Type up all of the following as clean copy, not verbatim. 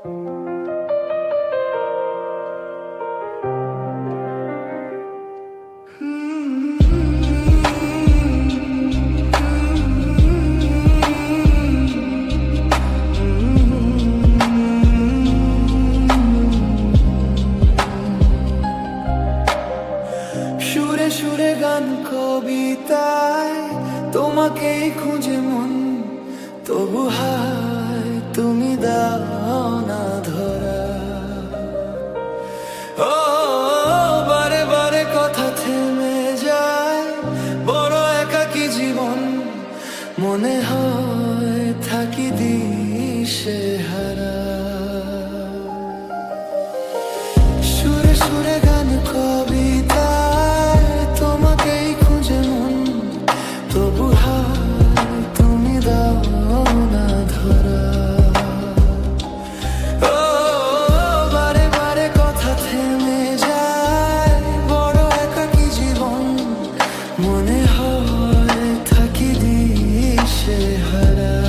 সুরে সুরে গান কবিতায় তোমাকেই খুঁজে মন, তবু হায় তুমি দাও না ধরা। ও বারে বারে কথা থেমে যায়, বড় একাকী জীবন, মনে হয় থাকি দিশে হারা। সুরে সুরে গান কবিতায় তোমাকেই খুঁজে মন, তবু হায় তুমি দাও না ধরা। ও বারে বারে কথা থেমে যায়, বড় একাকী জীবন, মনে হয় থাকি দিশে হারা।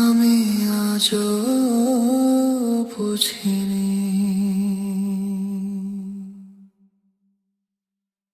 আমি আজও বুঝি।